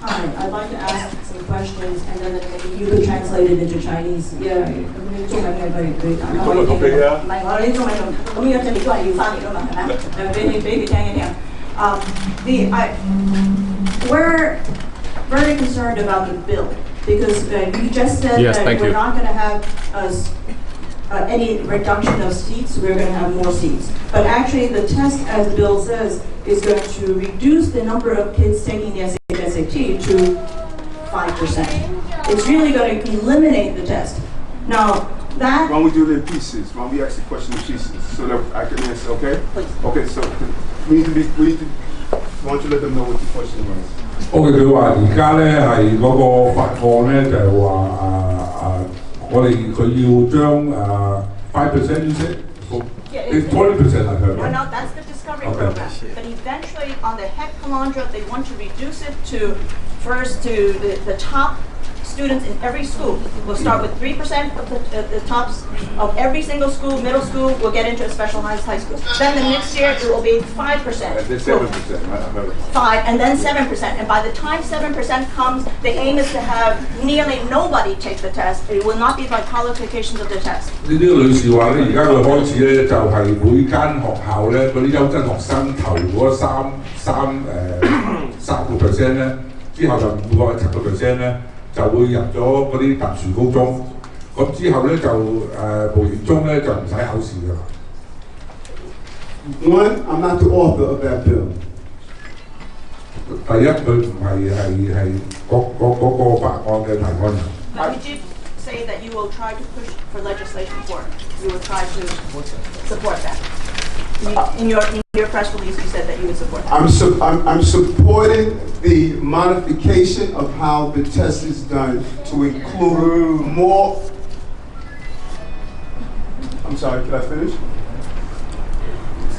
Hi, I'd like to ask some questions, and then maybe you could translate it into Chinese. Yeah, 咁你中文係佢可以聽嘅。唔係我啲中文咁呢個真係都係要翻嚟㗎嘛，係咪？俾佢聽一聽。We're very concerned about the bill because you just said that we're not going to have any reduction of seats, we're going to have more seats. But actually the test, as the bill says, is going to reduce the number of kids taking the SAT to 5%. It's really going to eliminate the test. Now, that... Why don't we do it in pieces? Why don't we ask the question in pieces so that I can answer, okay? Please. Okay, so why don't you let them know what the question was? OK， 佢話而家咧係嗰個法案咧就係話佢要將5% you said? It's 20% I heard. No, that's the Discovery program. But eventually on the head Calandra, they want to reduce it to first to the top students in every school. We'll start with 3% of the tops of every single school, middle school, will get into a specialized high school. Then the next year it will be 5%. And then 7%. 5 and then 7%. And by the time 7% comes, the aim is to have nearly nobody take the test. It will not be by qualifications of the test. 呢個女士話咧，而家佢開始咧就係每間學校咧嗰啲優質學生投嗰3% 咧，之後就每個7%咧。就會入咗嗰啲特殊高中，咁之後咧就無言中咧就唔使考試㗎啦。One, I'm not the author of that bill. 第一，佢唔係嗰個法案嘅提案人。But you did say that you will try to push for legislation for it. You will try to support that. In your press release, you said that you would support that. I'm supporting the modification of how the test is done to include more. I'm sorry, can I finish?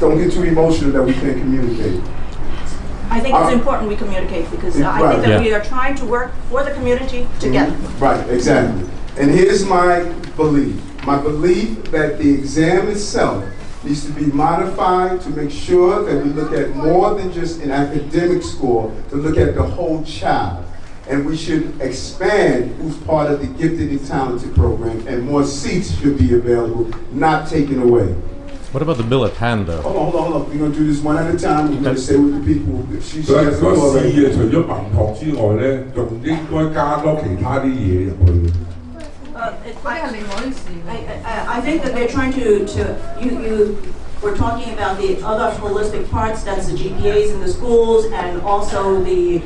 Don't get too emotional that we can't communicate. I think it's important we communicate because I think that we are trying to work for the community together. Right, exactly. And here's my belief. My belief that the exam itself needs to be modified to make sure that we look at more than just an academic score, to look at the whole child. And we should expand who's part of the gifted and talented program, and more seats should be available, not taken away. What about the bill at hand, though? Hold on. We're going to do this one at a time. We're going to stay with the people. She has the floor right here. 除咗文學之外咧，仲應該加多其他啲嘢入去。I think that they're trying to you we're talking about the other holistic parts, that's the GPAs in the schools and also the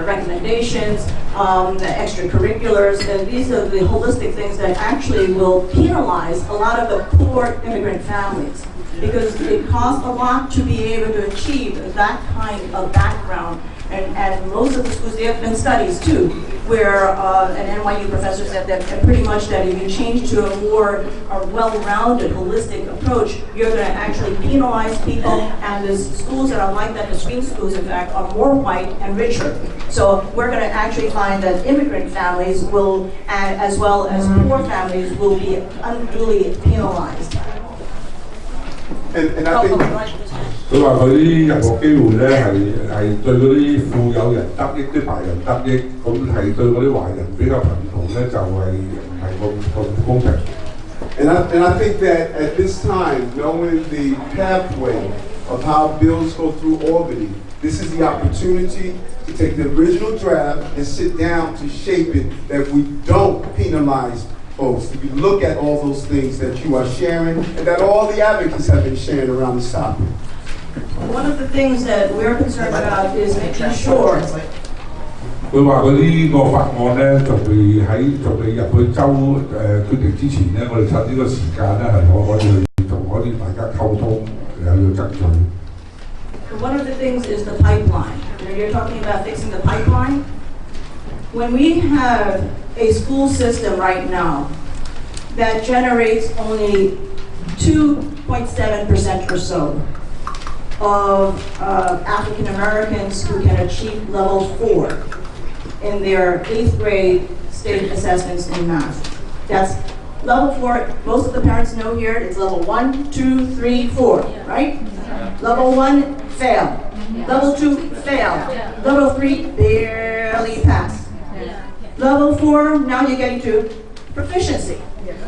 recommendations, the extracurriculars. These are the holistic things that actually will penalize a lot of the poor immigrant families because it costs a lot to be able to achieve that kind of background. And most of the schools, there have been studies too, where an NYU professor said that pretty much that if you change to a more well-rounded, holistic approach, you're going to actually penalize people, and the schools that are like that, the screen schools in fact, are more white and richer. So we're going to actually find that immigrant families will, as well as poor families, will be unduly penalized. And I think... 佢話佢啲入學機會咧係對嗰啲富有人得益，啲白人得益，咁係對嗰啲華人比較貧窮咧就係唔係咁公平。And I think that at this time, knowing the pathway of how bills go through Albany, this is the opportunity to take the original draft and sit down to shape it that we don't penalize folks. If you look at all those things that you are sharing and that all the advocates have been sharing around this topic. One of the things that we're concerned about is making sure 佢話嗰啲個法案咧，仲未入去州決定之前咧，我哋趁呢個時間咧係可以大家溝通，又要爭取。One of the things is the pipeline. You're talking about fixing the pipeline. When we have a school system right now that generates only 2.7% or so of African Americans who can achieve level 4 in their 8th grade state assessments in math. That's level 4, most of the parents know here, it's level 1, 2, 3, 4, right? Level 1, fail. Level 2, fail. Level 3, barely apparently you pass. Level 4, now you're getting to proficiency.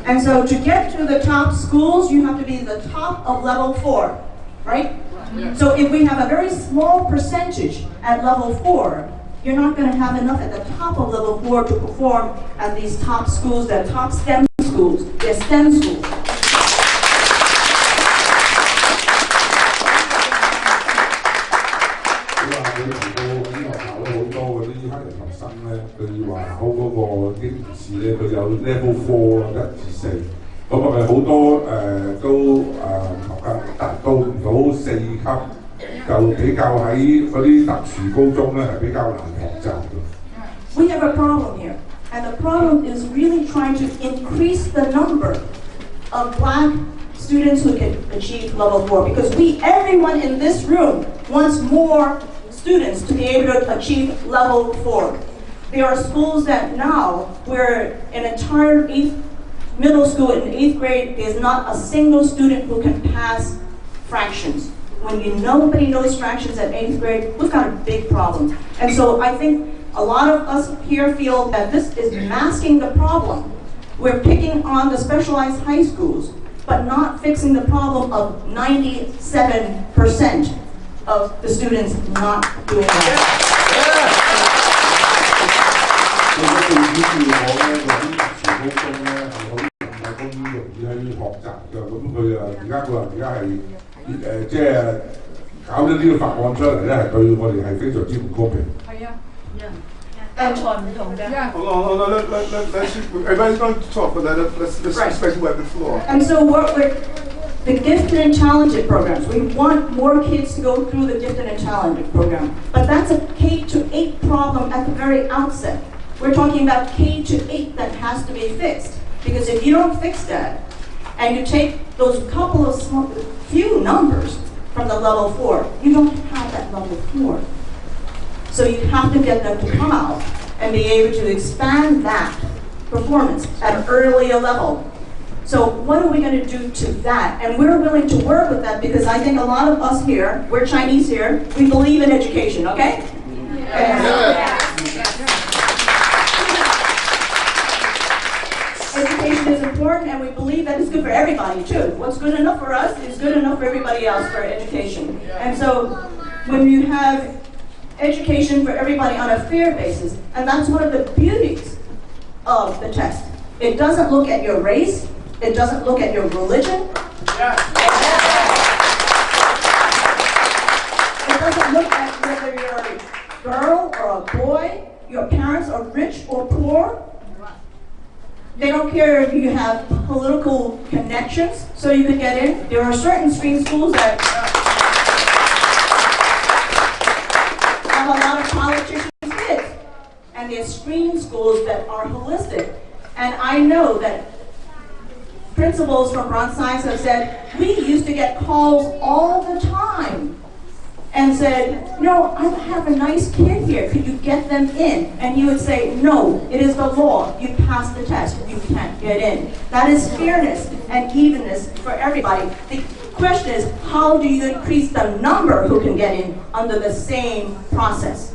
And so to get to the top schools, you have to be the top of level 4, right? So if we have a very small percentage at level 4, you're not going to have enough at the top of level 4 to perform at these top schools, the top STEM schools, they're STEM schools. Level 4 1至4，咁啊咪好多都達到唔到4級，就比較喺嗰啲特殊高中咧係比較難學習嘅。We have a problem here, and the problem is really trying to increase the number of black students who can achieve level 4, because everyone in this room wants more students to be able to achieve level 4. There are schools that now, where an entire middle school in 8th grade, there's not a single student who can pass fractions. When nobody knows fractions at 8th grade, we've got a big problem. And so I think a lot of us here feel that this is masking the problem. We're picking on the specialized high schools, but not fixing the problem of 97% of the students not doing well. 對於我咧，嗰啲特殊高中咧係好唔係咁容易去學習嘅，咁佢而家係即係搞咗呢個法案出嚟咧，係對我哋係非常之唔公平。係啊，財唔同嘅。Hold on, everybody's going to talk, but let's respect who have the floor. And so the gifted and talented programs, we want more kids to go through the gifted and talented program, but that's a K-8 problem at the very outset. We're talking about K-8 that has to be fixed, because if you don't fix that, and you take those couple of few numbers from the level 4, you don't have that level 4. So you have to get them to come out and be able to expand that performance at an earlier level. So what are we going to do to that? And we're willing to work with that, because I think a lot of us here, we're Chinese here, we believe in education, okay? Yeah. Education is important, and we believe that it's good for everybody too. What's good enough for us is good enough for everybody else for education. And so when you have education for everybody on a fair basis, and that's one of the beauties of the test. It doesn't look at your race, it doesn't look at your religion. It doesn't look at whether you're a girl or a boy, your parents are rich or poor. They don't care if you have political connections so you can get in. There are certain screen schools that have a lot of politicians' kids. And there's screen schools that are holistic. And I know that principals from Bronx Science have said, we used to get calls all the time and said, no, I have a nice kid here, could you get them in? And you would say, no, it is the law, you passed the test, you can't get in. That is fairness and evenness for everybody. The question is, how do you increase the number who can get in under the same process?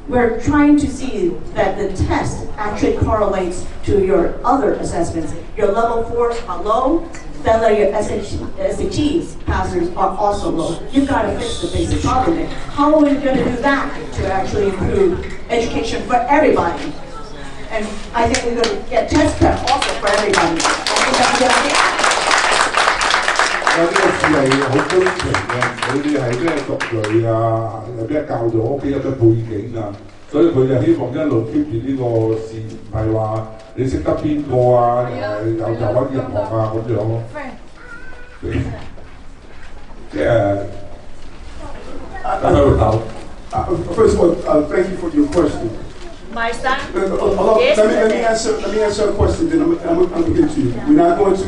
We're trying to see that the test actually correlates to your other assessments. Your level 4s are low, then your SAT passers are also low. You've got to fix the basic problem there. How are we going to do that to actually improve education for everybody? And I think we're going to get test prep also for everybody. I think that's a good idea. 呢個事係好公平嘅，佢哋係咩族裔啊，有咩教育屋企有咩背景啊，所以佢就希望一路 keep 住呢個事，唔係話你識得邊個啊，又揾入學啊咁樣咯。即係大家會答。First of all, thank you for your question. My son. Let me answer a question. Then I'm going to get to you. We're not going to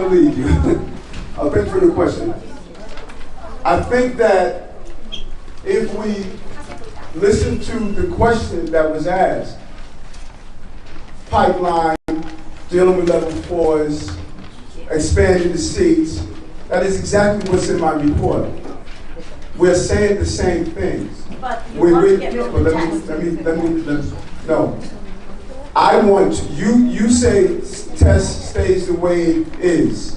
leave you. Thank you for the question. I think that if we listen to the question that was asked, pipeline, dealing with level 4s, expanding the seats, that is exactly what's in my report. We're saying the same things. But you want to get rid of but the let me, test. no. I want, you say test stays the way it is.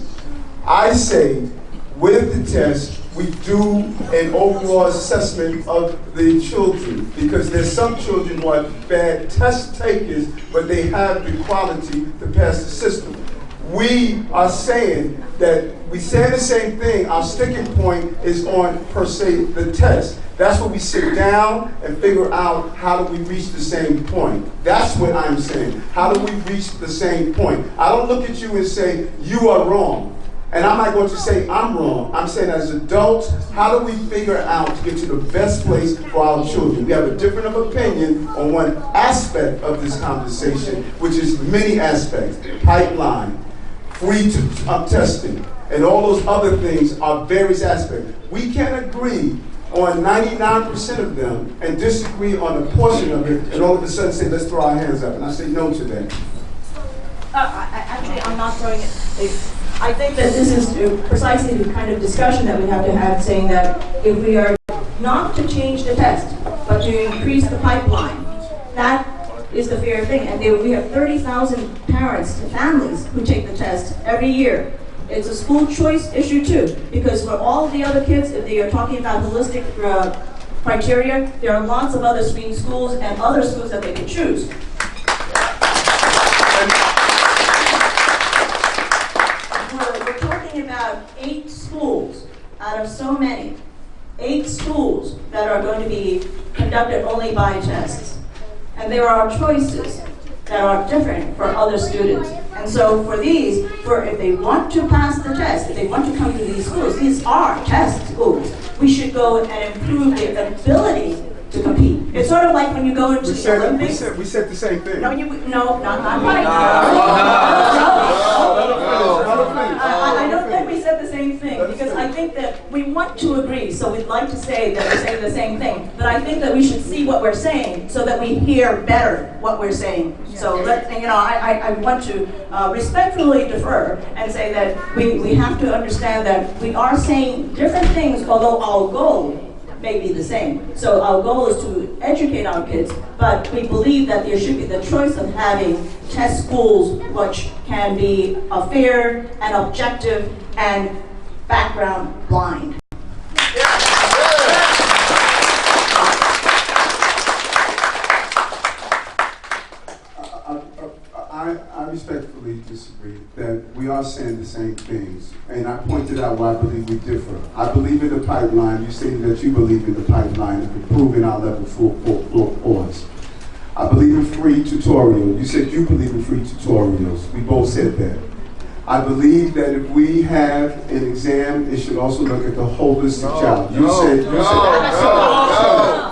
I say with the test, we do an overall assessment of the children, because there's some children who are bad test takers, but they have the quality to pass the system. We are saying that we say the same thing. Our sticking point is on, per se, the test. That's where we sit down and figure out how do we reach the same point. That's what I'm saying. How do we reach the same point? I don't look at you and say, you are wrong. And I'm not going to say I'm wrong. I'm saying as adults, how do we figure out to get to the best place for our children? We have a different of opinion on one aspect of this conversation, which is many aspects. Pipeline, free testing, and all those other things are various aspects. We can agree on 99% of them and disagree on a portion of it, and all of a sudden say, let's throw our hands up. And I say no to that. Actually, I'm not throwing it. I think that this is precisely the kind of discussion that we have to have, saying that if we are not to change the test, but to increase the pipeline, that is the fair thing. And we have 30,000 parents and families who take the test every year. It's a school choice issue too, because for all the other kids, if they are talking about holistic criteria, there are lots of other screen schools and other schools that they can choose. We're talking about 8 schools out of so many, 8 schools that are going to be conducted only by tests. And there are choices that are different for other students. And so for these, if they want to pass the test, if they want to come to these are test schools. We should go and improve their ability to compete. It's sort of like when you go into the Olympics. We said the same thing. No, not right. I don't think we said the same thing, because I think that we want to agree, so we'd like to say that we're saying the same thing. But I think that we should see what we're saying so that we hear better what we're saying. So I want to respectfully defer and say that we have to understand that we are saying different things, although our goal may be the same. So our goal is to educate our kids, but we believe that there should be the choice of having test schools which can be fair and objective and background blind. I respectfully disagree that we are saying the same things, and I pointed out why I believe we differ. I believe in the pipeline. You stated that you believe in the pipeline of improving our level 4 course. I believe in free tutorials. You said you believe in free tutorials. We both said that. I believe that if we have an exam, it should also look at the holistic child. You said.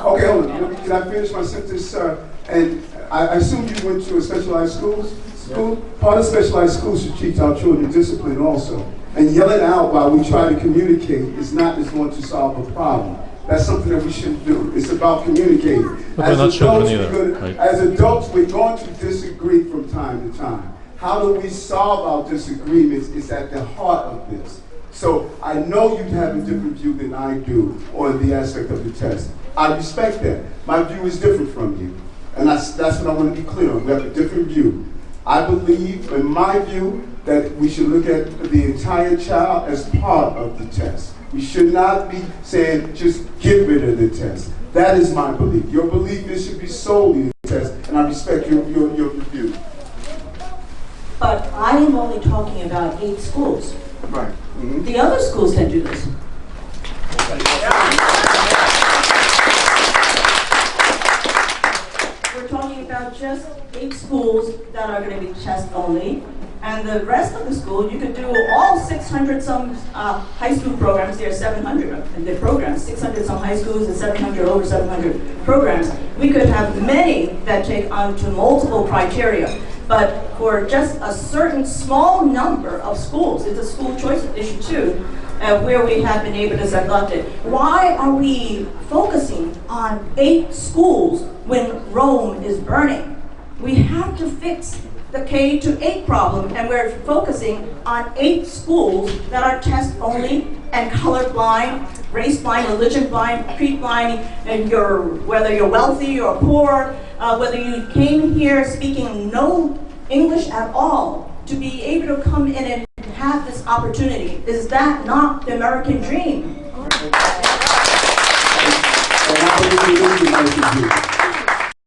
Okay, hold on. Can I finish my sentence, sir? And I assume you went to a specialized school. Part of specialized schools should teach our children discipline also. And yelling out while we try to communicate is not going to solve a problem. That's something that we shouldn't do. It's about communicating. As adults, we're going to disagree from time to time. How do we solve our disagreements is at the heart of this. So I know you have a different view than I do on the aspect of the test. I respect that. My view is different from you. And that's what I want to be clear on. We have a different view. I believe, in my view, that we should look at the entire child as part of the test. We should not be saying, just get rid of the test. That is my belief. Your belief is should be solely the test, and I respect your view. But I am only talking about 8 schools. Right. Mm-hmm. The other schools can do this. We're talking about just 8 schools that are going to be test only, and the rest of the school, you could do all 600 some high school programs. There are 700 of the programs, 600 some high schools and over 700 programs. We could have many that take on to multiple criteria. But for just a certain small number of schools, it's a school choice issue too, where we have been able to select it. Why are we focusing on 8 schools when Rome is burning? We have to fix the K-8 problem, and we're focusing on 8 schools that are test only and color blind, race blind, religion blind, creed blind, and whether you're wealthy or poor, whether you came here speaking no English at all, to be able to come in and have this opportunity. Is that not the American dream? And I believe it is the American dream.